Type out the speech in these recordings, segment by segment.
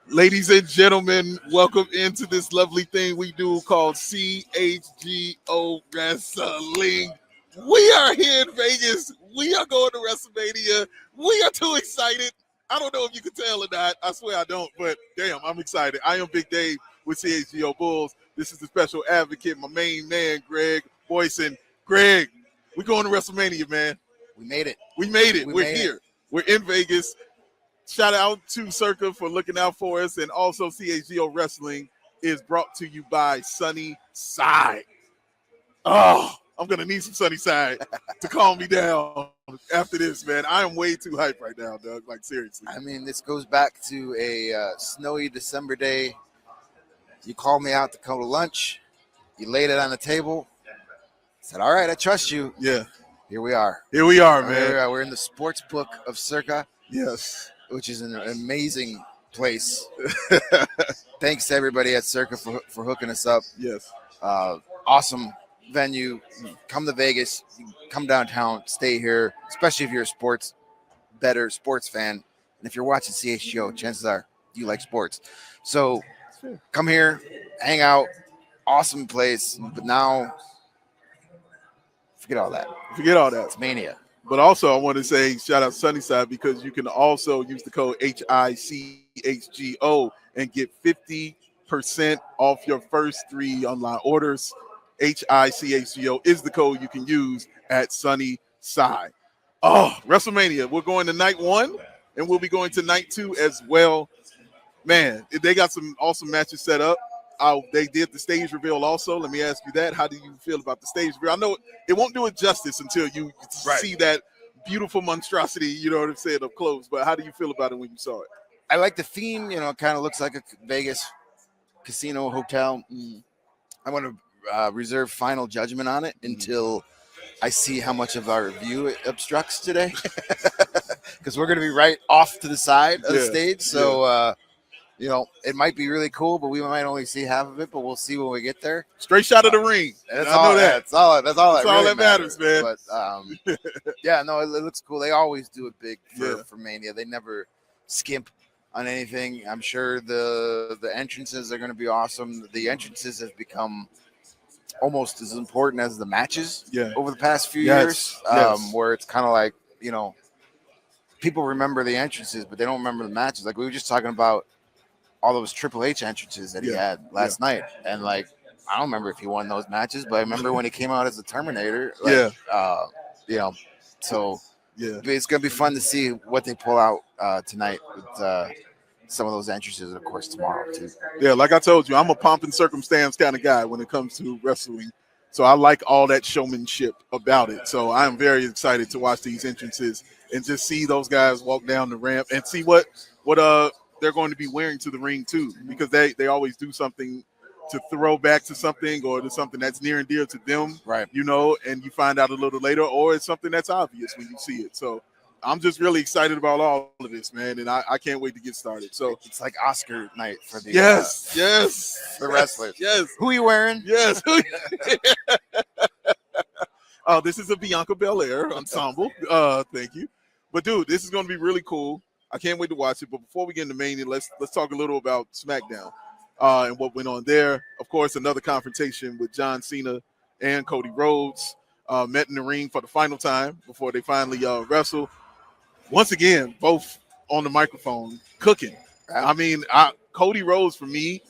Ladies and gentlemen, welcome into this lovely thing we do called CHGO Wrestling. We are here in Vegas. We are going to WrestleMania. We are too excited. I don't know if you can tell or not. I swear I don't, but damn, I'm excited. I am Big Dave with CHGO Bulls. This is the special advocate, my main man, Greg Boysen. Greg, we going to WrestleMania, man. We made it. We made it. We We're made here. it. We're in Vegas. Shout out to Circa for looking out for us. And also CHGO Wrestling is brought to you by Sunny Side. Oh, I'm going to need some Sunny Side to calm me down after this, man. I am way too hyped right now, Doug. Like, seriously. I mean, this goes back to a snowy December day. You called me out to come to lunch. You laid it on the table. Said, all right, I trust you. Yeah. Here we are. Here we are, Here man. we are. We're in the sports book of Circa, Yes. which is an amazing place. Thanks to everybody at Circa for hooking us up. Yes. Awesome venue. Come to Vegas. Come downtown. Stay here, especially if you're a better sports fan. And if you're watching CHGO, chances are you like sports. So come here, hang out. Awesome place. But now, forget all that. Forget all that. It's Mania. But also, I want to say shout out Sunnyside because you can also use the code HICHGO and get 50% off your first 3 online orders. HICHGO is the code you can use at Sunnyside. Oh, WrestleMania. We're going to night 1 and we'll be going to night 2 as well. Man, they got some awesome matches set up. They did the stage reveal also. Let me ask you that. How do you feel about the stage reveal? I know it won't do it justice until you see that beautiful monstrosity, you know what I'm saying, up close. But how do you feel about it when you saw it? I like the theme. You know, it kind of looks like a Vegas casino hotel. I want to reserve final judgment on it until I see how much of our view it obstructs today. Because we're going to be right off to the side of the stage. So, you know, it might be really cool, but we might only see half of it, but we'll see when we get there. Straight shot of the ring. That's all that really matters, man. But, yeah, no, it looks cool. They always do it big for Mania. They never skimp on anything. I'm sure the entrances are going to be awesome. The entrances have become almost as important as the matches over the past few years, where it's kind of like, you know, people remember the entrances, but they don't remember the matches. Like we were just talking about all those Triple H entrances that he had last night. And, like, I don't remember if he won those matches, but I remember when he came out as the Terminator. Like, you know, so it's going to be fun to see what they pull out tonight with some of those entrances, and, of course, tomorrow, too. Yeah, like I told you, I'm a pomp and circumstance kind of guy when it comes to wrestling. So I like all that showmanship about it. So I'm very excited to watch these entrances and just see those guys walk down the ramp and see what they're going to be wearing to the ring too, because they always do something to throw back to something or to something that's near and dear to them, right? You know, and you find out a little later, or it's something that's obvious when you see it. So I'm just really excited about all of this, man, and I can't wait to get started. So it's like Oscar night for the the wrestlers. Yes, who are you wearing? Yes. Oh, this is a Bianca Belair ensemble. Thank you. But dude, this is going to be really cool. I can't wait to watch it. But before we get into Mania, let's talk a little about SmackDown and what went on there. Of course, another confrontation with John Cena and Cody Rhodes met in the ring for the final time before they finally wrestle. Once again, both on the microphone cooking. I mean, Cody Rhodes, for me,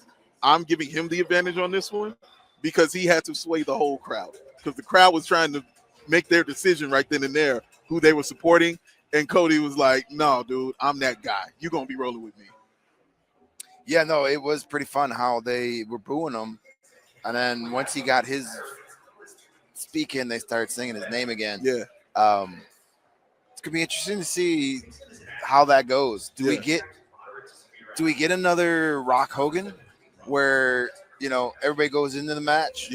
I'm giving him the advantage on this one because he had to sway the whole crowd because the crowd was trying to make their decision right then and there who they were supporting. And Cody was like, no, dude, I'm that guy. You're going to be rolling with me. Yeah, no, it was pretty fun how they were booing him. And then once he got his speaking, they started singing his name again. Yeah. It's going to be interesting to see how that goes. Do we get another Rock Hogan where, you know, everybody goes into the match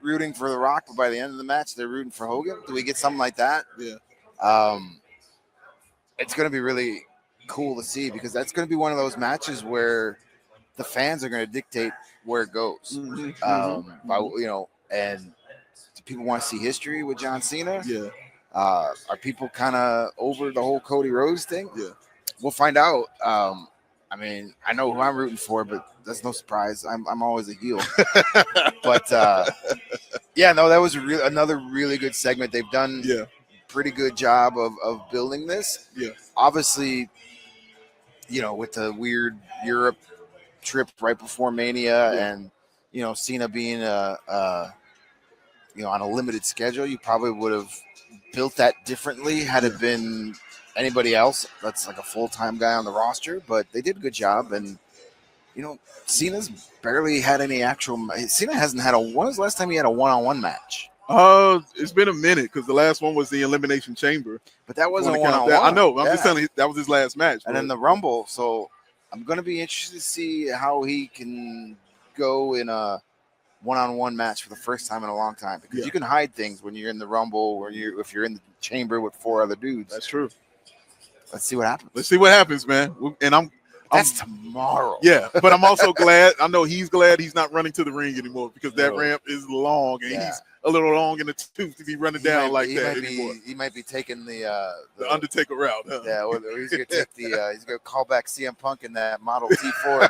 rooting for The Rock, but by the end of the match, they're rooting for Hogan? Do we get something like that? Yeah. It's going to be really cool to see because that's going to be one of those matches where the fans are going to dictate where it goes. You know, and do people want to see history with John Cena? Yeah. Are people kind of over the whole Cody Rhodes thing? Yeah. We'll find out. I mean, I know who I'm rooting for, but that's no surprise. I'm always a heel. But yeah, no, that was another really good segment. They've done pretty good job of building this. Yeah. Obviously, with the weird Europe trip right before Mania, and Cena being on a limited schedule, you probably would have built that differently had it been anybody else that's like a full-time guy on the roster. But they did a good job, and Cena's barely had any actual. Cena hasn't had when was the last time he had a one-on-one match? It's been a minute because the last one was the Elimination Chamber. But that wasn't a one-on-one. I know. I'm just telling you, that was his last match. And then the Rumble. So I'm going to be interested to see how he can go in a one-on-one match for the first time in a long time, because you can hide things when you're in the Rumble, or if you're in the chamber with 4 other dudes. That's true. Let's see what happens. Let's see what happens, man. And that's tomorrow. Yeah, but I'm also glad. I know he's glad he's not running to the ring anymore, because that ramp is long, and he's a little long in the tooth to be running down like that anymore. He might be taking the Undertaker route. Huh? Yeah, or he's gonna take he's gonna call back CM Punk in that Model T Ford,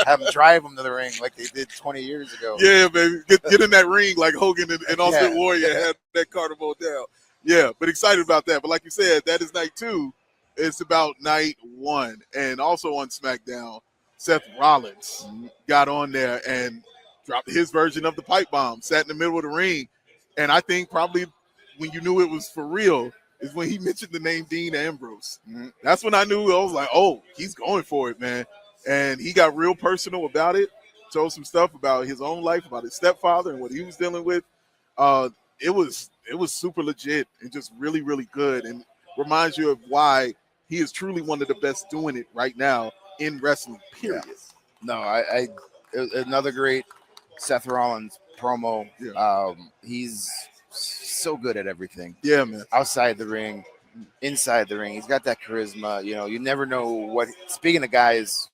have him drive him to the ring like they did 20 years ago. Yeah, baby, get in that ring like Hogan and Ultimate Warrior had that Carnival down. Yeah, but excited about that. But like you said, that is night 2. It's about night 1. And also on SmackDown, Seth Rollins got on there and dropped his version of the pipe bomb, sat in the middle of the ring. And I think probably when you knew it was for real is when he mentioned the name Dean Ambrose. That's when I knew. I was like, oh, he's going for it, man. And he got real personal about it, told some stuff about his own life, about his stepfather and what he was dealing with. It was super legit and just really, really good, and reminds you of why he is truly one of the best doing it right now in wrestling, period. Yeah. No, I another great Seth Rollins promo. He's so good at everything. Yeah, man. Outside the ring, inside the ring, he's got that charisma. You never know what. Speaking of guys,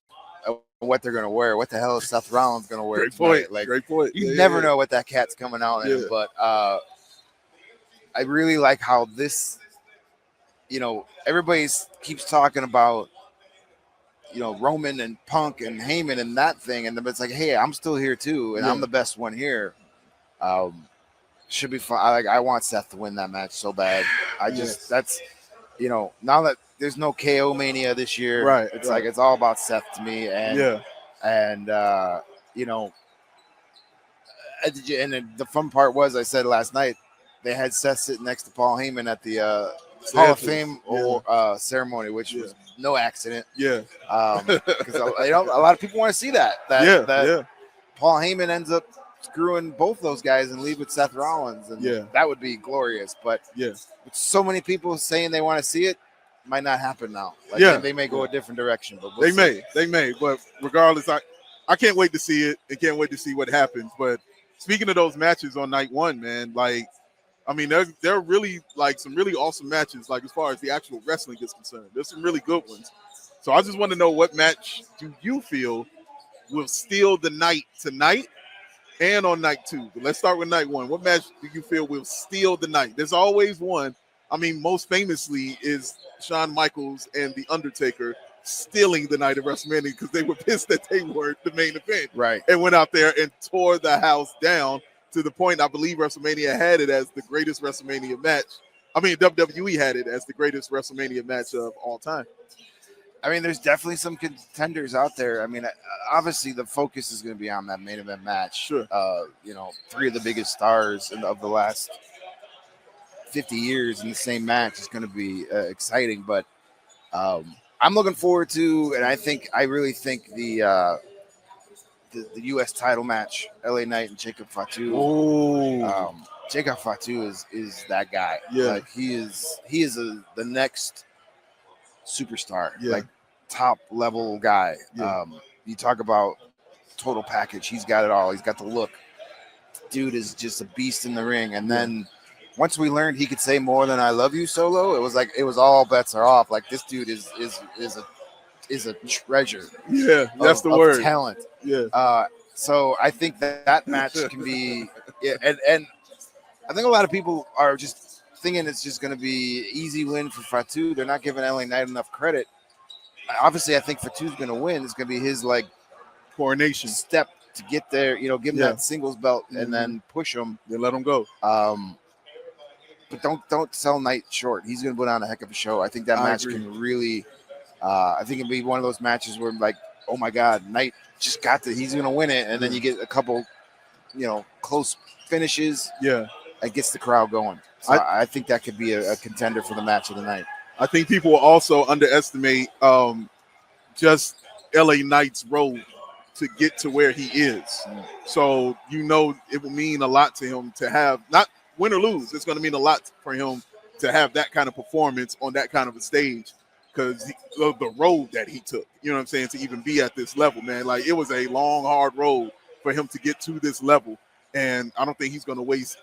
what they're gonna wear. What the hell is Seth Rollins gonna wear? Great point. Like, great point. You never know what that cat's coming out in. But I really like how this. Everybody keeps talking about, Roman and Punk and Heyman and that thing. And it's like, hey, I'm still here too. And I'm the best one here. Should be fun. I want Seth to win that match so bad. That's, now that there's no KO Mania this year, right? It's like, it's all about Seth to me. And, and then the fun part was, I said last night, they had Seth sitting next to Paul Heyman at the, Hall of Fame ceremony, which was no accident. Yeah, because a lot of people want to see that. Paul Heyman ends up screwing both those guys and leave with Seth Rollins, and that would be glorious. But with so many people saying they want to see it, might not happen now. They may go a different direction, but they may. But regardless, I can't wait to see it. I can't wait to see what happens. But speaking of those matches on night 1, man, there are really some really awesome matches, as far as the actual wrestling is concerned. There's some really good ones. So I just want to know, what match do you feel will steal the night tonight and on night 2? But let's start with night 1. What match do you feel will steal the night? There's always one. Most famously is Shawn Michaels and The Undertaker stealing the night of WrestleMania, because they were pissed that they weren't the main event. Right. And went out there and tore the house down, to the point I believe WrestleMania had it as the greatest WrestleMania match. WWE had it as the greatest WrestleMania match of all time. There's definitely some contenders out there. Obviously the focus is going to be on that main event match. Sure. 3 of the biggest stars of the last 50 years in the same match is going to be exciting. But I'm looking forward to, and I really think the U.S. title match, LA Knight and Jacob Fatu. Oh, Jacob Fatu is that guy. Yeah, he is the next superstar. Yeah. Top level guy. Yeah. You talk about total package. He's got it all. He's got the look. Dude is just a beast in the ring. And then once we learned he could say more than "I love you" solo, it was all bets are off. This dude is a treasure. Yeah, that's the word. Talent. Yeah. So I think that match can be, and I think a lot of people are just thinking it's just going to be easy win for Fatu. They're not giving LA Knight enough credit. obviously, I think Fatu's going to win. It's going to be his like coronation step to get there. You know, give him Yeah. that singles belt and then push him. Then let him go. But don't sell Knight short. He's going to put on a heck of a show. I think that I match agree. can really. I think it'll be one of those matches where like, oh my God, Knight just got to. He's going to win it, and then you get a couple, close finishes. Yeah. That gets the crowd going. So I think that could be a contender for the match of the night. I think people will also underestimate just LA Knight's road to get to where he is. So, it will mean a lot to him to have, not win or lose, it's going to mean a lot for him to have that kind of performance on that kind of a stage because of the road that he took, you know what I'm saying, to even be at this level, man. Like, it was a long, hard road for him to get to this level, and I don't think he's going to waste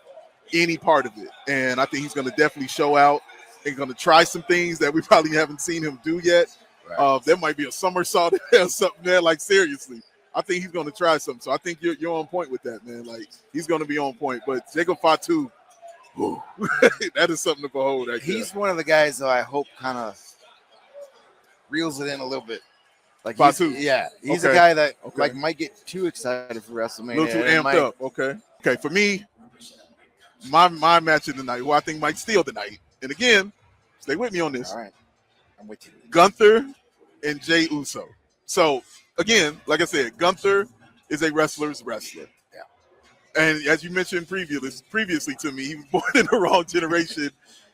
any part of it. And I think he's going to definitely show out and going to try some things that we probably haven't seen him do yet. Right. There might be a somersault or something there, like, seriously. I think he's going to try something. So I think you're on point with that, man. Like, he's going to be on point. But Jacob Fatu, that is something to behold. He's one of the guys that I hope kind of reels it in a little bit. Like Fatu. He's a guy that like might get too excited for WrestleMania. A little too amped up. Okay. For me, my match of the night, who I think might steal the night. And again, stay with me on this. All right. I'm with you. Gunther and Jey Uso. So, again, like I said, Gunther is a wrestler's wrestler. Yeah. And as you mentioned previously to me, he was born in the wrong generation.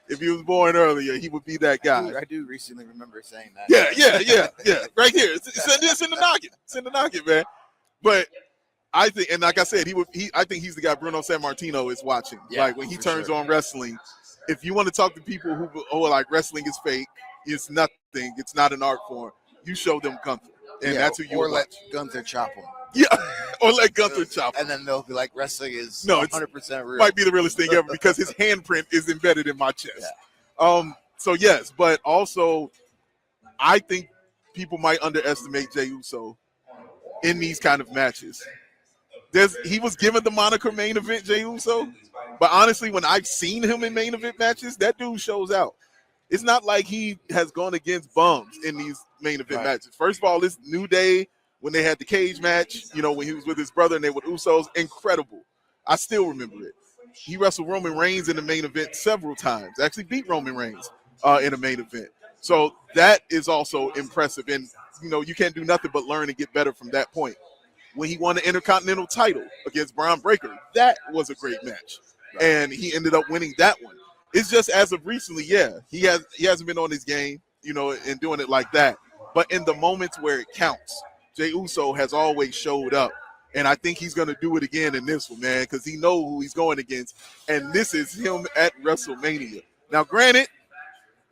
If he was born earlier, he would be that guy. I do recently remember saying that. Yeah. Right here. It's in the noggin. It's in the noggin, man. But I think, and like I said, I think he's the guy Bruno Sammartino is watching. Yeah, like when he turns on wrestling, if you want to talk to people who are like wrestling is fake, it's nothing, it's not an art form, you show them Gunther. And that's who you let Gunther chop him. Yeah, or let Gunther chop him. And then they'll be like, wrestling is 100% real. Might be the realest thing ever because his handprint is embedded in my chest. Yeah. So yes, but also I think people might underestimate Jey Uso in these kind of matches. He was given the moniker main event Jey Uso, but honestly, when I've seen him in main event matches, that dude shows out. It's not like he has gone against bums in these main event matches. First of all, this New Day, when they had the cage match, when he was with his brother and they were Usos, incredible. I still remember it. He wrestled Roman Reigns in the main event several times, actually beat Roman Reigns in a main event. So that is also impressive. And, you can't do nothing but learn and get better from that point. When he won the Intercontinental title against Braun Breaker, that was a great match. And he ended up winning that one. It's just as of recently, he hasn't been on his game, and doing it like that. But in the moments where it counts, Jey Uso has always showed up. And I think he's going to do it again in this one, man, because he knows who he's going against. And this is him at WrestleMania. Now, granted,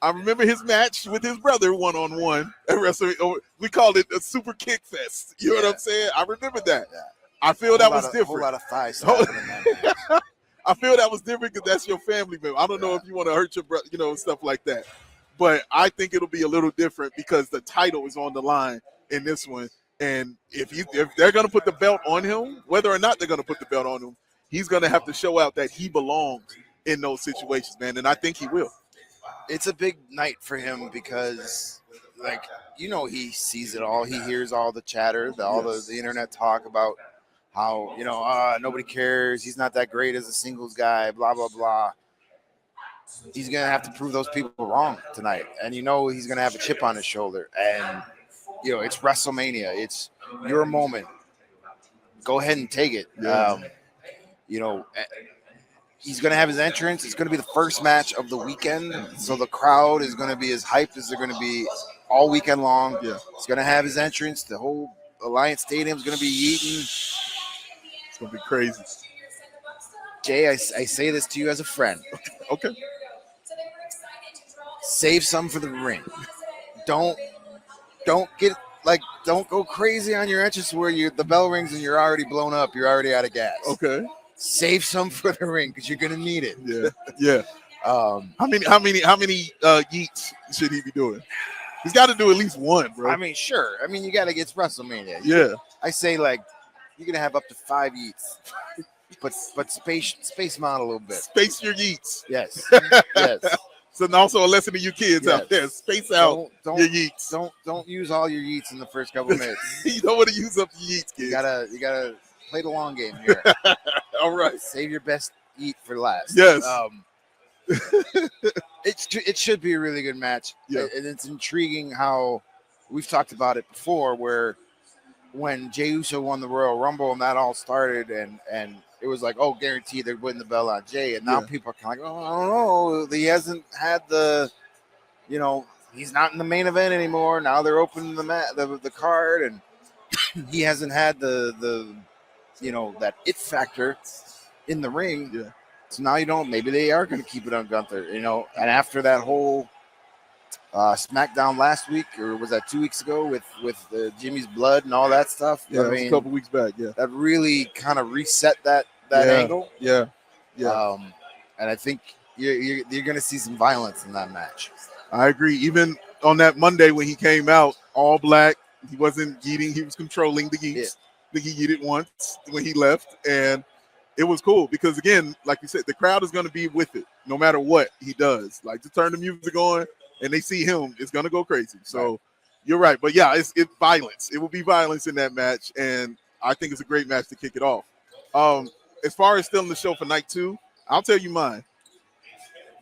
I remember his match with his brother one-on-one at WrestleMania. We called it a super kick fest. You know what I'm saying? I remember that. Yeah. I feel that was different. A whole lot of thighs. I feel that was different because that's your family member. I don't know if you want to hurt your brother, stuff like that. But I think it'll be a little different because the title is on the line in this one. And if they're going to put the belt on him, whether or not they're going to put the belt on him, he's going to have to show out that he belongs in those situations, man. And I think he will. It's a big night for him because, he sees it all. He hears all the chatter, all the internet talk about how, nobody cares. He's not that great as a singles guy, blah, blah, blah. He's going to have to prove those people wrong tonight. And, he's going to have a chip on his shoulder. And, it's WrestleMania. It's your moment. Go ahead and take it. Yeah. He's going to have his entrance. It's going to be the first match of the weekend. So the crowd is going to be as hyped as they're going to be all weekend long. Yeah. He's going to have his entrance. The whole Alliance Stadium is going to be eating. It's going to be crazy. Jay, I say this to you as a friend. Okay. Save some for the ring. Don't go crazy on your entrance where the bell rings and you're already blown up. You're already out of gas. Okay. Save some for the ring because you're gonna need it. Yeah. How many yeets should he be doing? He's got to do at least one, bro. Sure. You got to get WrestleMania. Yeah. I say you're gonna have up to 5 yeets, but space them out a little bit. Space your yeets. Yes. Yes. So also a lesson to you kids out there: space out your yeets. Don't use all your yeets in the first couple of minutes. You don't want to use up your yeets, kids. You gotta play the long game here. All right. Save your best eat for last. Yes. It should be a really good match. Yeah. And it's intriguing how we've talked about it before, where when Jey Uso won the Royal Rumble and that all started, and it was like, oh, guaranteed they're putting the belt on Jey, and now people are kind of like, oh, I don't know, he hasn't had he's not in the main event anymore. Now they're opening the card, and he hasn't had the that it factor in the ring. Yeah. So now maybe they are going to keep it on Gunther, and after that whole SmackDown last week, or was that 2 weeks ago with Jimmy's blood and all that stuff? Yeah, it was a couple weeks back. Yeah, that really kind of reset that angle. Yeah. And I think you're going to see some violence in that match. I agree. Even on that Monday when he came out all black, he wasn't yeeting; he was controlling the yeets. Yeah. I think he yeeted once when he left, and it was cool because, again, like you said, the crowd is going to be with it no matter what he does. Like, to turn the music on and they see him, it's going to go crazy. So you're right. But, yeah, it's violence. It will be violence in that match, and I think it's a great match to kick it off. As far as still in the show for night 2, I'll tell you mine.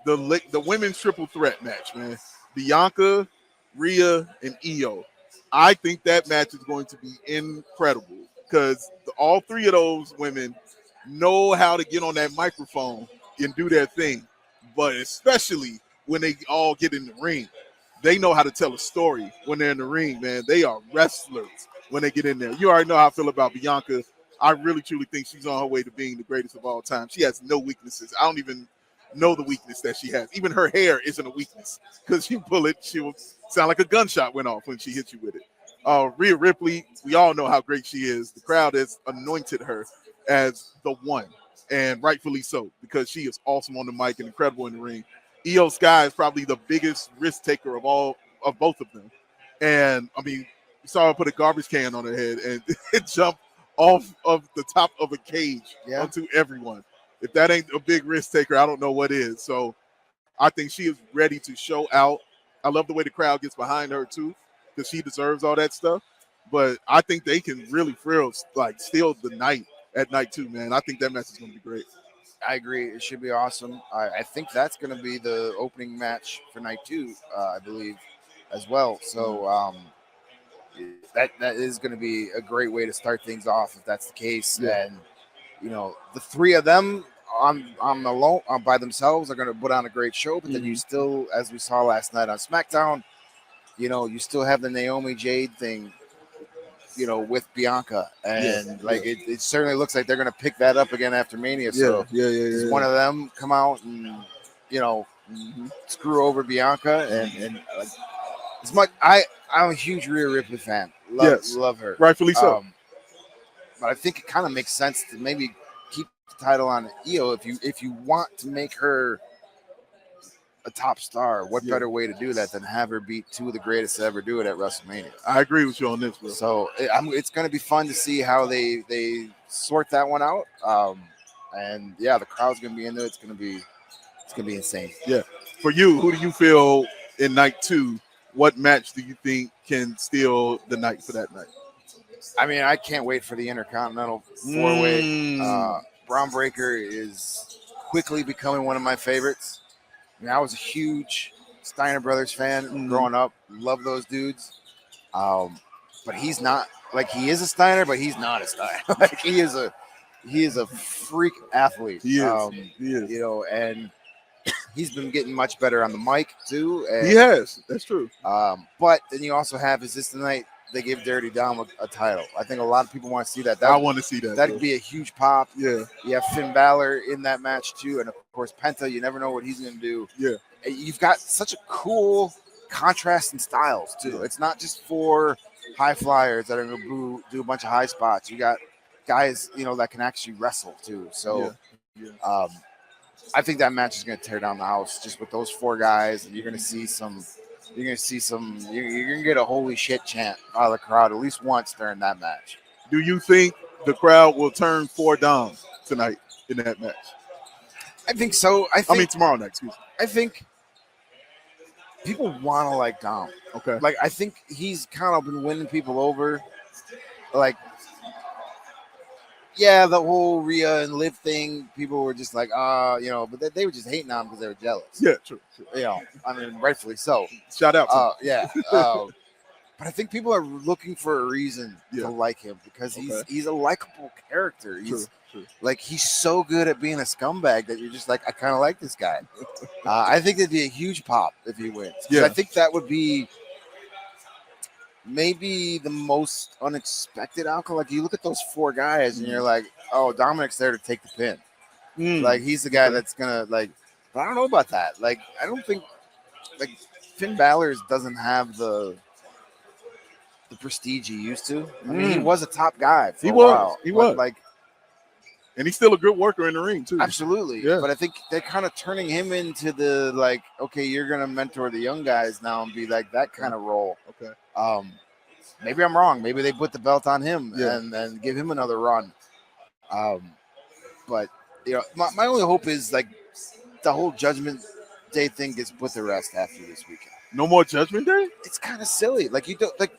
The women's triple threat match, man. Bianca, Rhea, and Io. I think that match is going to be incredible because all three of those women know how to get on that microphone and do their thing. But especially when they all get in the ring, they know how to tell a story when they're in the ring, man. They are wrestlers when they get in there. You already know how I feel about Bianca. I really, truly think she's on her way to being the greatest of all time. She has no weaknesses. I don't even know the weakness that she has. Even her hair isn't a weakness because you pull it, she will sound like a gunshot went off when she hits you with it. Rhea Ripley, we all know how great she is. The crowd has anointed her as the one, and rightfully so, because she is awesome on the mic and incredible in the ring. Io Sky is probably the biggest risk taker of both of them. And I mean, you saw her put a garbage can on her head and it jumped off of the top of a cage onto everyone. If that ain't a big risk taker, I don't know what is. So I think she is ready to show out. I love the way the crowd gets behind her too, because she deserves all that stuff. But I think they can really steal the night at night 2, man. I think that match is going to be great. I agree. It should be awesome. I think that's going to be the opening match for night 2, I believe, as well. So that is going to be a great way to start things off if that's the case. Yeah. And the three of them alone by themselves are going to put on a great show. But then you still, as we saw last night on SmackDown, you still have the Naomi Jade thing, with Bianca, and it certainly looks like they're going to pick that up again after Mania. So one of them come out and screw over Bianca, and as much I'm a huge Rhea Ripley fan. Love her, rightfully so. But I think it kind of makes sense to maybe keep the title on Io if you want to make her a top star. What better way to do that than have her beat 2 of the greatest to ever do it at WrestleMania? I agree with you on this, bro. So it's going to be fun to see how they sort that one out. And the crowd's going to be into it. It's going to be insane. Yeah. For you, who do you feel in night 2? What match do you think can steal the night for that night? I mean, I can't wait for the Intercontinental 4-way. Braun Breaker is quickly becoming one of my favorites. I mean, I was a huge Steiner Brothers fan growing up. Love those dudes. But he's not he is a Steiner, but he's not a Steiner. He is a freak athlete. He is. He is. And he's been getting much better on the mic too. And, he has. That's true. But then you also have, is this the night they give Dirty Dom a title? I think a lot of people want to see that. I want to see that. That'd be a huge pop. Yeah. You have Finn Balor in that match too, and of course Penta. You never know what he's going to do. Yeah. You've got such a cool contrast in styles too. It's not just for high flyers that are going to do a bunch of high spots. You got guys, that can actually wrestle too. So, I think that match is going to tear down the house just with those 4 guys, and you're going to see some. You're going to get a holy shit chant out of the crowd at least once during that match. Do you think the crowd will turn for Dom tonight in that match? I think so. I mean, tomorrow night, excuse me. I think people want to like Dom. Okay. Like, I think he's kind of been winning people over. Like, yeah, the whole Rhea and Liv thing, people were just like, but they were just hating on him because they were jealous. Yeah, true. I mean, rightfully so. Shout out to him. Yeah. But I think people are looking for a reason to like him because he's a likable character. He's like, he's so good at being a scumbag that you're just like, I kind of like this guy. I think it'd be a huge pop if he wins. Yeah. I think that would be maybe the most unexpected outcome. Like, you look at those 4 guys and you're like, oh, Dominic's there to take the pin. Like, he's the guy that's gonna, like, but I don't know about that. Like, I don't think, like, Finn Balor doesn't have the prestige he used to. I mean, he was a top guy for a while. He was. Like, and he's still a good worker in the ring too. Absolutely. Yeah. But I think they're kind of turning him into the, like, okay, you're gonna mentor the young guys now and be like that kind of role. Okay. Maybe I'm wrong. Maybe they put the belt on him and give him another run. But my only hope is, like, the whole Judgment Day thing gets put to rest after this weekend. No more Judgment Day? It's kind of silly. Like, you don't, like,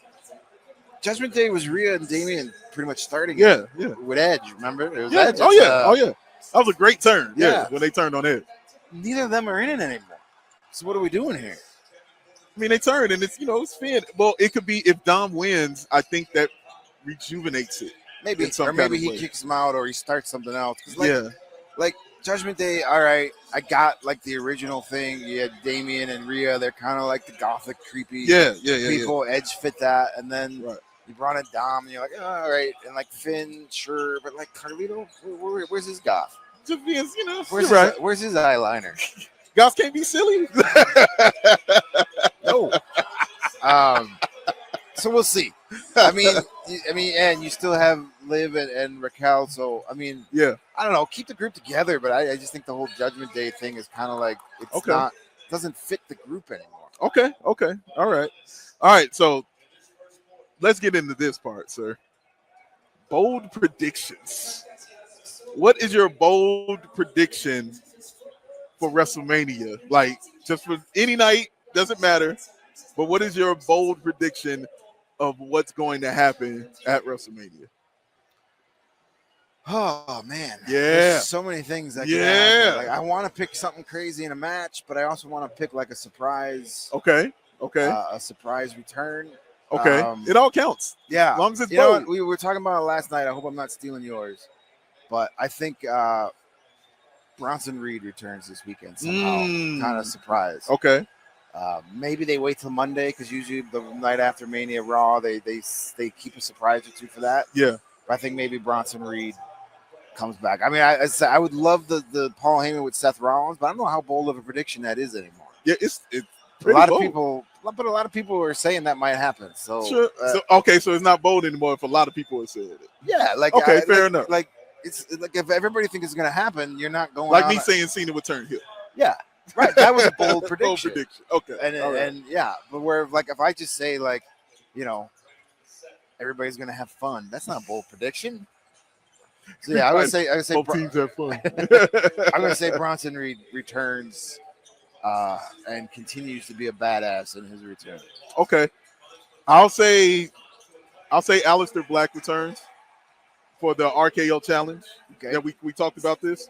Judgment Day was Rhea and Damian pretty much starting with Edge, remember? It was Edge. Oh yeah. That was a great turn. Yeah, when they turned on Edge. Neither of them are in it anymore. So what are we doing here? I mean, they turned, and it's, it's Finn. Well, it could be if Dom wins, I think that rejuvenates it. Maybe, or maybe he kicks him out, or he starts something else. Like Judgment Day, all right, I got, like, the original thing. You had Damian and Rhea. They're kind of like the gothic, creepy people. Edge fit that, and then you brought in Dom, and you're like, oh, all right. And, like, Finn, sure, but, like, Carlito, where's his goth? Just being, Where's his eyeliner? Goths can't be silly. No. So we'll see. I mean, and you still have Liv and Raquel. So, I mean, I don't know. Keep the group together, but I just think the whole Judgment Day thing is kind of like, it's not, doesn't fit the group anymore. Okay. All right. So let's get into this part, sir. Bold predictions. What is your bold prediction for WrestleMania? Like, just for any night, doesn't matter. But what is your bold prediction of what's going to happen at WrestleMania? Oh, man. Yeah. There's so many things that can happen. Like, I want to pick something crazy in a match, but I also want to pick, like, a surprise. Okay. A surprise return. Okay. It all counts. Yeah. As long as it's bold. What? We were talking about it last night. I hope I'm not stealing yours. But I think Bronson Reed returns this weekend somehow. Kind of surprise. Okay. Maybe they wait till Monday because usually the night after Mania Raw, they keep a surprise or two for that. Yeah. But I think maybe Bronson Reed comes back. I mean, I would love the Paul Heyman with Seth Rollins, but I don't know how bold of a prediction that is anymore. Yeah, it's a lot of people are saying that might happen. So, sure. So it's not bold anymore if a lot of people are saying it. Yeah, like fair enough. Like, it's like if everybody thinks it's going to happen, you're not going like me saying Cena would turn heel. Yeah. Right, that was a bold prediction. Okay, and but where, like, if I just say, like, everybody's gonna have fun, that's not a bold prediction. So yeah, I would say both teams have fun. I'm gonna say Bronson Reed returns and continues to be a badass in his return. Okay, I'll say Aleister Black returns for the RKO challenge. Okay, that we talked about this.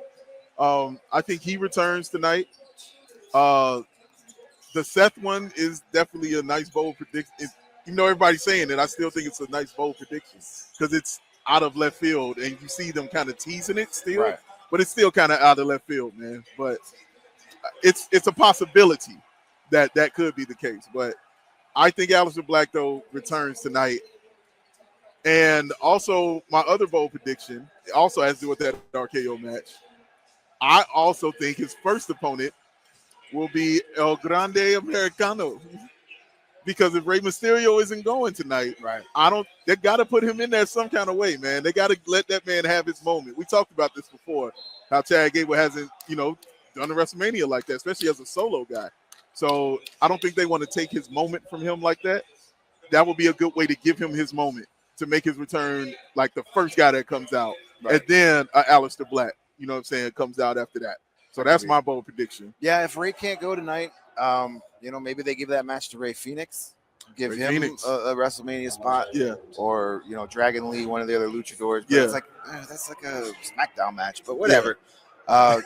I think he returns tonight. The Seth one is definitely a nice bold prediction. Even though everybody's saying it, I still think it's a nice bold prediction because it's out of left field, and you see them kind of teasing it still, but it's still kind of out of left field, man. But it's a possibility that could be the case. But I think Aleister Black, though, returns tonight. And also, my other bold prediction also has to do with that RKO match. I also think his first opponent will be El Grande Americano, because if Rey Mysterio isn't going tonight, they got to put him in there some kind of way, man. They got to let that man have his moment. We talked about this before, how Chad Gable hasn't, done a WrestleMania like that, especially as a solo guy. So I don't think they want to take his moment from him like that. That would be a good way to give him his moment, to make his return like the first guy that comes out, and then Aleister Black, comes out after that. So that's my bold prediction. Yeah, if Ray can't go tonight, Maybe they give that match to Ray Phoenix, give Ray him Phoenix. a WrestleMania spot, Yeah. or Dragon Lee, one of the other luchadors. But Yeah. it's like that's like a SmackDown match, but whatever.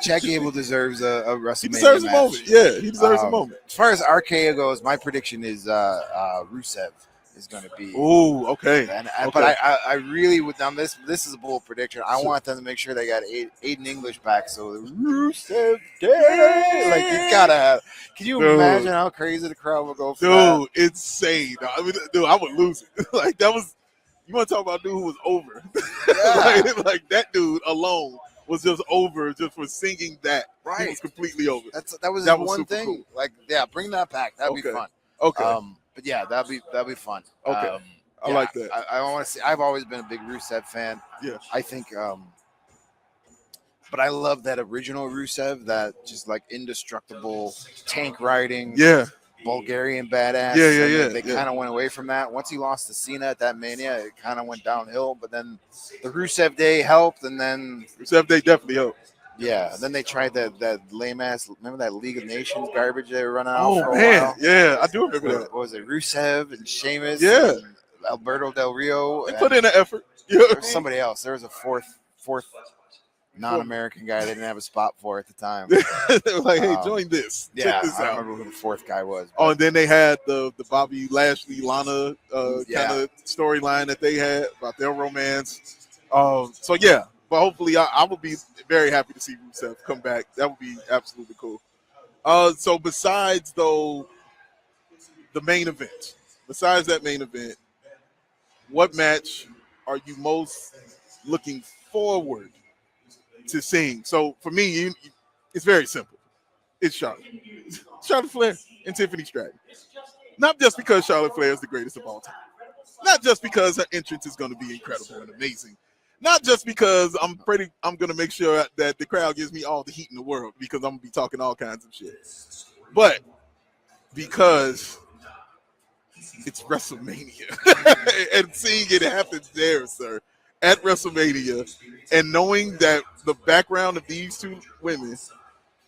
Chad Gable deserves a WrestleMania He deserves match. a moment. Yeah, he deserves a moment. As far as RKO goes, my prediction is Rusev is going to be. Oh, okay. But I really would. Now this is a bold prediction. I want them to make sure they got Aiden English back. So the Rusev Day, like you gotta have. Can you imagine how crazy the crowd would go for that? Insane. I mean, I would lose it. Like that was. You want to talk about a dude who was over? Yeah. like that dude alone was just over just for singing that. Right. He was completely over. That was one thing. Cool. Like, yeah, bring that back. That'd be fun. Okay. But yeah, that'd be fun. Okay. I like that. I want to see. I've always been a big Rusev fan. Yeah. I think. But I love that original Rusev, that just like indestructible tank riding. Yeah. Bulgarian badass. Yeah. They kind of went away from that. Once he lost to Cena at that Mania, it kind of went downhill. But then the Rusev Day helped, and then Rusev Day definitely helped. Yeah, and then they tried that lame ass. Remember that League of Nations garbage they were running out for a while? Yeah, I do remember that. What was it? Rusev and Sheamus. Yeah, and Alberto Del Rio. They put in an effort. Yeah, there was somebody else. There was a fourth non-American guy they didn't have a spot for at the time. They were like, hey, join this. Yeah, check this I out. remember who the fourth guy was. Oh, and then they had the Bobby Lashley Lana kind of storyline that they had about their romance. So yeah, but hopefully I would be very happy to see Rusev come back. That would be absolutely cool. So besides though the main event, besides that main event, what match are you most looking forward to seeing? So for me, it's very simple. It's Charlotte Flair and Tiffany Stratton. Not just because Charlotte Flair is the greatest of all time. Not just because her entrance is going to be incredible and amazing. Not just because I'm going to make sure that the crowd gives me all the heat in the world because I'm going to be talking all kinds of shit. But because it's WrestleMania and seeing it happen there, sir, at WrestleMania, and knowing that the background of these two women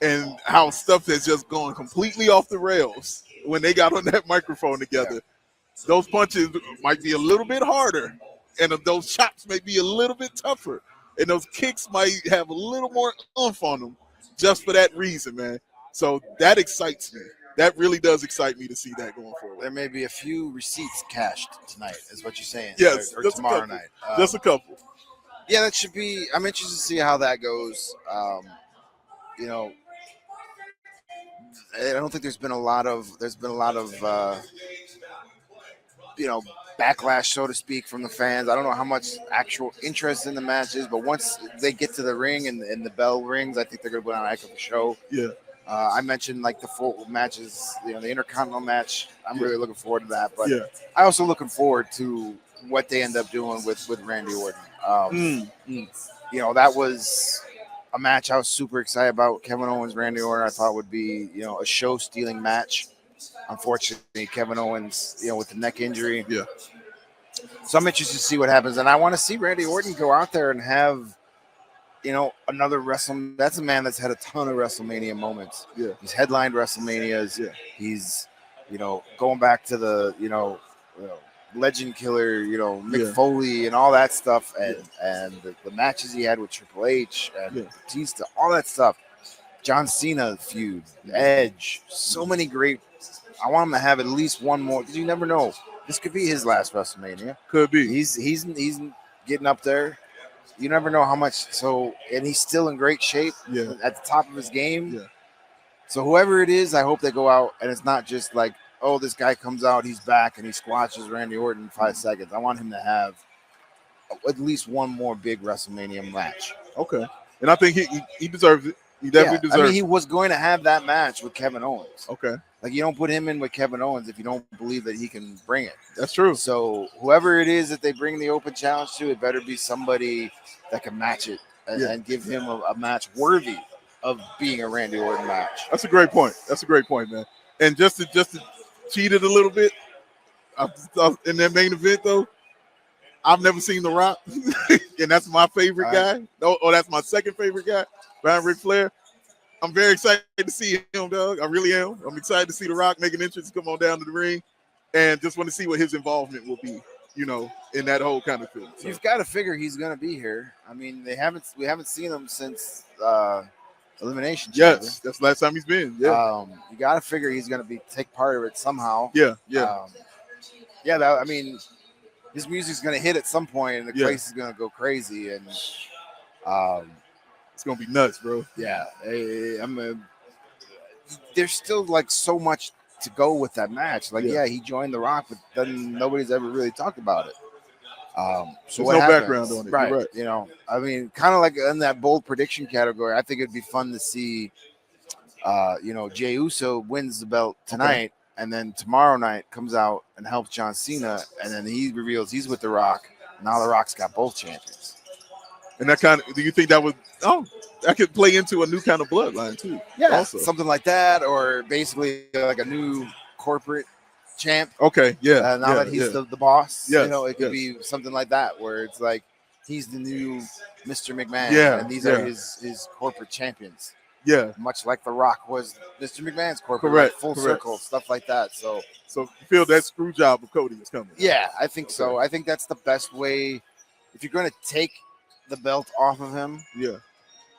and how stuff has just gone completely off the rails when they got on that microphone together, those punches might be a little bit harder, and those chops may be a little bit tougher, and those kicks might have a little more oomph on them just for that reason, man. So that excites me. That really does excite me to see that going forward. There may be a few receipts cashed tonight, is what you're saying. Yes, or tomorrow night. Just a couple. Yeah, that should be. I'm interested to see how that goes. I don't think there's been a lot of backlash, so to speak, from the fans. I don't know how much actual interest in the match is, but once they get to the ring and the bell rings, I think they're going to put on a heck of a show. Yeah. I mentioned like the full matches, the Intercontinental match. I'm really looking forward to that, but I also looking forward to what they end up doing with Randy Orton. That was a match I was super excited about. Kevin Owens, Randy Orton, I thought would be a show-stealing match. Unfortunately, Kevin Owens, with the neck injury. Yeah. So I'm interested to see what happens, and I want to see Randy Orton go out there and have another WrestleMania. That's a man that's had a ton of WrestleMania moments. Yeah. He's headlined WrestleManias. Yeah. He's, going back to the, Legend Killer, Mick Foley and all that stuff, and the matches he had with Triple H and Batista, all that stuff. John Cena feud, Edge, so many great. I want him to have at least one more, because you never know. This could be his last WrestleMania. Could be. He's getting up there. You never know how much. So, and he's still in great shape. Yeah. At the top of his game. Yeah. So whoever it is, I hope they go out and it's not just like, oh, this guy comes out, he's back, and he squashes Randy Orton in 5 seconds. I want him to have at least one more big WrestleMania match. Okay. And I think he deserves it. He definitely deserves it. He was going to have that match with Kevin Owens. Okay. Like, you don't put him in with Kevin Owens if you don't believe that he can bring it. That's true. So whoever it is that they bring the open challenge to, it better be somebody that can match it and give him a match worthy of being a Randy Orton match. That's a great point. Man. And just to cheat it a little bit, in that main event, though, I've never seen The Rock, and that's my favorite guy. Oh, that's my second favorite guy, behind Ric Flair. I'm very excited to see him, dog. I really am. I'm excited to see The Rock make an entrance, come on down to the ring, and just want to see what his involvement will be, in that whole kind of thing. So. You've got to figure he's going to be here. I mean, we haven't seen him since Elimination Chamber. Yes, that's the last time he's been. Yeah, you got to figure he's going to take part of it somehow. Yeah. I mean, his music's going to hit at some point, and the place is going to go crazy, and it's going to be nuts, bro. Yeah, there's still like so much to go with that match. Like, he joined The Rock, but then nobody's ever really talked about it. So there's no background on it, right? I mean, kind of like in that bold prediction category. I think it'd be fun to see, Jey Uso wins the belt tonight, and then tomorrow night comes out and helps John Cena, and then he reveals he's with The Rock. Now The Rock's got both champions. And do you think that would? Oh, that could play into a new kind of bloodline too. Yeah, also. Something like that, or basically like a new corporate champ. Okay, yeah. Now that he's the boss, yes, it could be something like that, where it's like he's the new Mr. McMahon, Yeah, and these are his corporate champions. Yeah, much like The Rock was Mr. McMahon's corporate, correct, full correct. circle, stuff like that. So you feel that screw job of Cody is coming? Yeah, I think so. I think that's the best way. If you're going to take the belt off of him,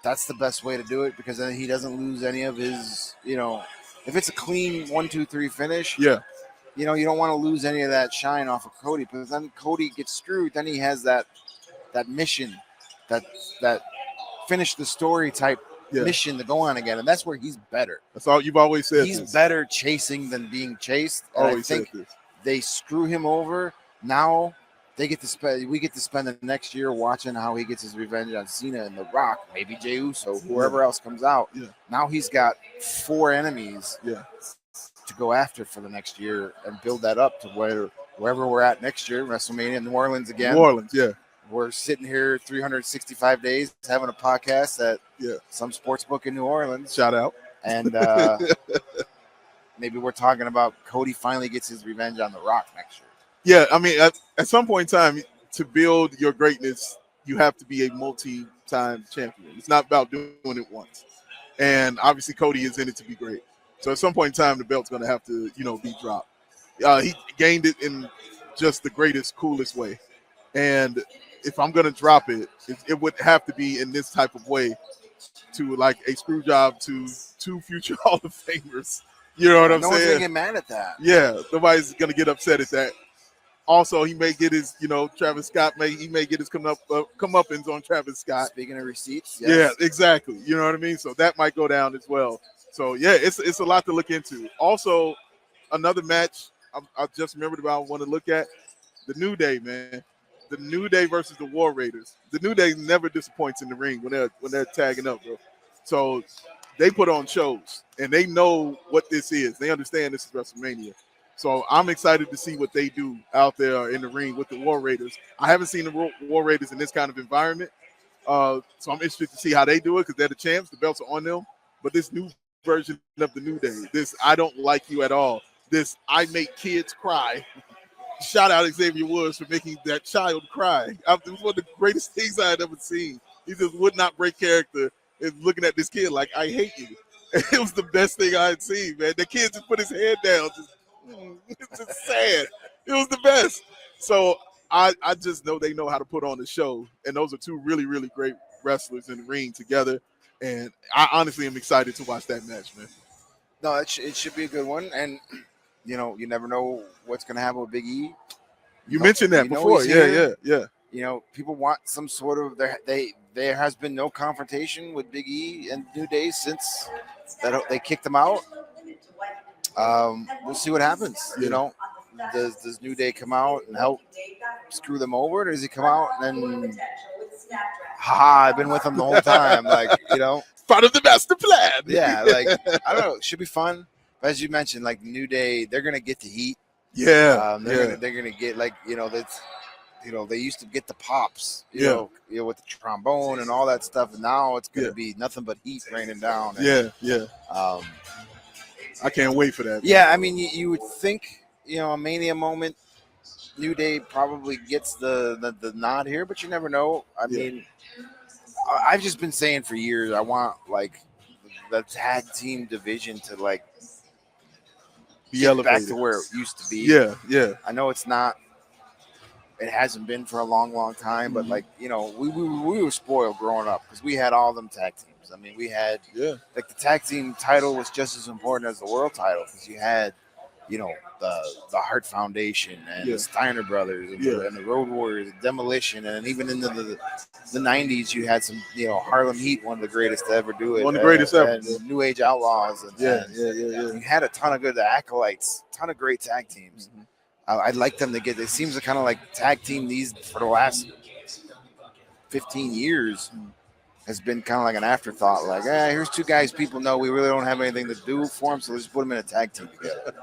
that's the best way to do it, because then he doesn't lose any of his, if it's a clean 1-2-3 finish, you don't want to lose any of that shine off of Cody, because then Cody gets screwed. Then he has that mission, that finish the story type mission to go on again, and that's where he's better. That's all you've always said. He's better chasing than being chased. And I think they screw him over. Now we get to spend the next year watching how he gets his revenge on Cena and The Rock, maybe Jey Uso, whoever else comes out. Now he's got 4 enemies to go after for the next year, and build that up to wherever we're at next year. WrestleMania in New Orleans again. New Orleans, We're sitting here 365 days having a podcast at some sports book in New Orleans. Shout out. And maybe we're talking about Cody finally gets his revenge on The Rock next year. Yeah, I mean, at some point in time, to build your greatness, you have to be a multi-time champion. It's not about doing it once. And obviously, Cody is in it to be great. So at some point in time, the belt's going to have to, be dropped. He gained it in just the greatest, coolest way. And if I'm going to drop it, it would have to be in this type of way, to like a screw job to 2 future Hall of Famers. You know what I'm saying? No one's going to get mad at that. Yeah, nobody's going to get upset at that. Also, he may get his, Travis Scott may get his comeuppance on Travis Scott. Speaking of receipts, yeah, exactly. You know what I mean? So that might go down as well. So yeah, it's a lot to look into. Also, another match I just remembered about I want to look at, the New Day, man. The New Day versus the War Raiders. The New Day never disappoints in the ring when they're tagging up, bro. So they put on shows, and they know what this is. They understand this is WrestleMania. So I'm excited to see what they do out there in the ring with the War Raiders. I haven't seen the War Raiders in this kind of environment. So I'm interested to see how they do it, because they're the champs. The belts are on them. But this new version of the New Day, this I don't like you at all, this I make kids cry. Shout out Xavier Woods for making that child cry. It was one of the greatest things I had ever seen. He just would not break character and looking at this kid like, I hate you. It was the best thing I had seen, man. The kid just put his head down, it's just sad. It was the best. So I just know they know how to put on the show. And those are 2 really, really great wrestlers in the ring together. And I honestly am excited to watch that match, man. No, it should be a good one. And, you never know what's going to happen with Big E. You mentioned that before. Yeah. People want some sort of there has been no confrontation with Big E and New Day since they kicked him out. We'll see what happens. Does New Day come out and help screw them over? Or does he come out and then, I've been with them the whole time, part of the master plan. Yeah, I don't know. It should be fun. But as you mentioned, New Day, they're gonna get the heat. Yeah, they're gonna get that's. They used to get the pops, you know, with the trombone and all that stuff, and now it's going to be nothing but heat raining down. And, I can't wait for that. Yeah, I mean, you would think, a Mania moment, New Day probably gets the nod here, but you never know. I mean, I've just been saying for years, I want the tag team division to like Be get elevated back to where it used to be. Yeah. I know it's not. It hasn't been for a long time, but like, you know, we were spoiled growing up because we had all them tag teams. I mean, we had like the tag team title was just as important as the world title because you had, you know, the Hart Foundation and the Steiner Brothers and, the Road Warriors, Demolition, and even in the 90s you had some, you know, Harlem Heat, one of the greatest to ever do it, one of the greatest ever, and New Age Outlaws, and you had a ton of good acolytes, ton of great tag teams. I'd like them to get. It seems to kind of like tag team these for the last 15 years has been kind of like an afterthought. Like, here's two guys people know we really don't have anything to do for them, so let's put them in a tag team together.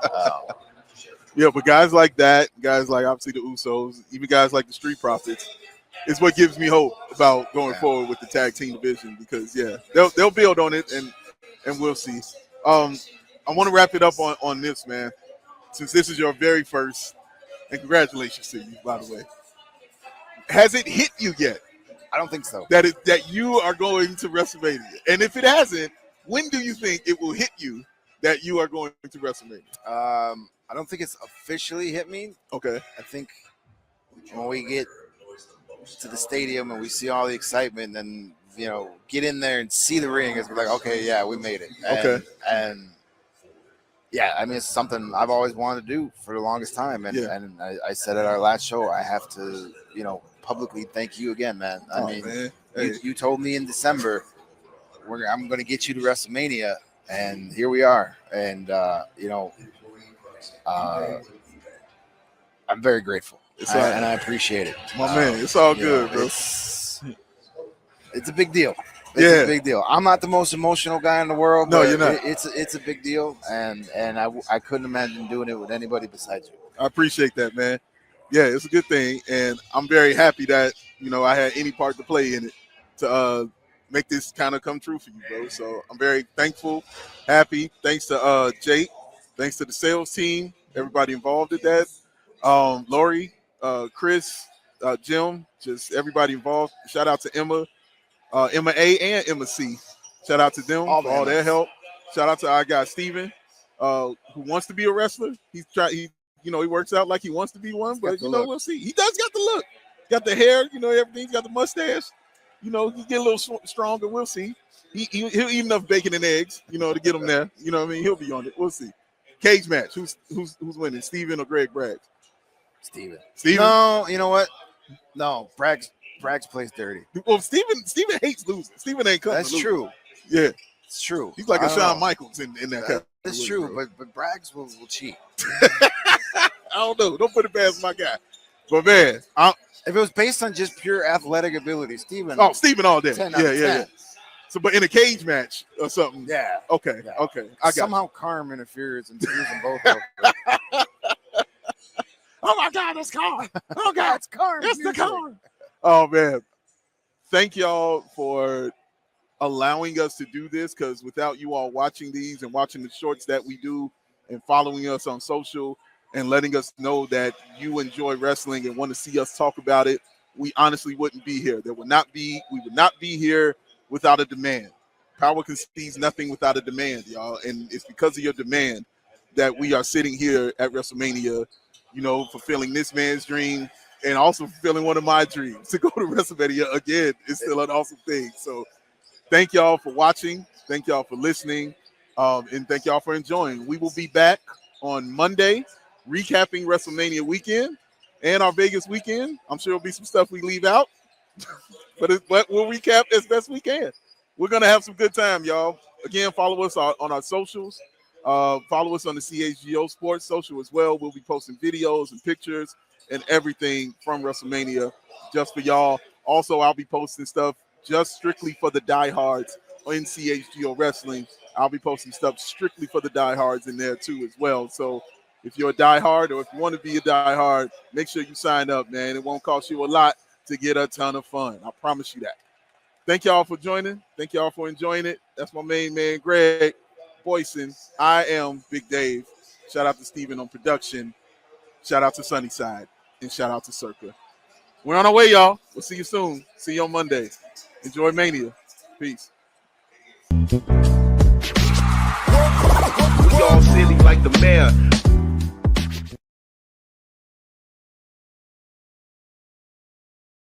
But guys like that, guys like obviously the Usos, even guys like the Street Profits, is what gives me hope about going forward with the tag team division because they'll build on it and we'll see. I want to wrap it up on this, man. Since this is your very first, and congratulations to you, by the way. Has it hit you yet? I don't think so. That you are going to WrestleMania. And if it hasn't, when do you think it will hit you that you are going to WrestleMania? I don't think it's officially hit me. Okay. I think when we get to the stadium and we see all the excitement and, you know, get in there and see the ring, it's like, okay, yeah, we made it. And yeah, I mean, it's something I've always wanted to do for the longest time. And I said at our last show, I have to, you know, publicly thank you again, man. I mean, man. You told me in December, I'm going to get you to WrestleMania, and here we are. And, you know, I'm very grateful, and I appreciate it. My man, it's all good, bro. It's a big deal. It's a big deal. I'm not the most emotional guy in the world. No, but you're not. It's a big deal, and I couldn't imagine doing it with anybody besides you. I appreciate that, man. Yeah, it's a good thing, and I'm very happy that, you know, I had any part to play in it to make this kind of come true for you, bro. So I'm very thankful, happy. Thanks to Jake, thanks to the sales team, everybody involved in that. Lori, Chris, Jim, just everybody involved. Shout out to Emma. Emma A and Emma C. Shout out to them for all their help. Shout out to our guy Steven, who wants to be a wrestler. He works out like he wants to be one, but you know, we'll see. He does got the look, got the hair, you know, everything. He's got the mustache. You know, he get a little stronger. We'll see. He'll eat enough bacon and eggs, you know, to get him there. You know what I mean? He'll be on it. We'll see. Cage match. Who's winning? Steven or Greg Braggs? Steven. No, you know what? No, Braggs plays dirty. Well, Steven hates losing. Steven ain't coming. That's true. Yeah, it's true. He's like a Shawn Michaels in that. That's true, but Braggs will cheat. I don't know. Don't put it past my guy. But man, if it was based on just pure athletic ability, Steven. Oh, Steven all day. 10 out of 10. Yeah. So, but in a cage match or something. Yeah. Okay. Yeah. Okay. I got somehow Carm interferes and screws them both over. Oh my God, it's Carm. Oh God, it's Carm. It's the Carm. Oh man, thank y'all for allowing us to do this, because without you all watching these and watching the shorts that we do and following us on social and letting us know that you enjoy wrestling and want to see us talk about it, we honestly wouldn't be here. We would not be here without a demand. Power concedes nothing without a demand, y'all. And it's because of your demand that we are sitting here at WrestleMania, you know, fulfilling this man's dream and also fulfilling one of my dreams to go to WrestleMania again. Is still an awesome thing. So thank y'all for watching. Thank y'all for listening. And thank y'all for enjoying. We will be back on Monday recapping WrestleMania weekend and our Vegas weekend. I'm sure there'll be some stuff we leave out, but we'll recap as best we can. We're going to have some good time, y'all. Again, follow us on our socials. Follow us on the CHGO Sports social as well. We'll be posting videos and pictures and everything from WrestleMania just for y'all. Also, I'll be posting stuff just strictly for the diehards in CHGO Wrestling. I'll be posting stuff strictly for the diehards in there too as well. So if you're a diehard or if you want to be a diehard, make sure you sign up, man. It won't cost you a lot to get a ton of fun. I promise you that. Thank y'all for joining. Thank y'all for enjoying it. That's my main man, Greg Boysen. I am Big Dave. Shout out to Steven on production. Shout out to Sunnyside. And shout out to Circa. We're on our way, y'all. We'll see you soon. See you on Monday. Enjoy Mania. Peace. We all silly like the mayor.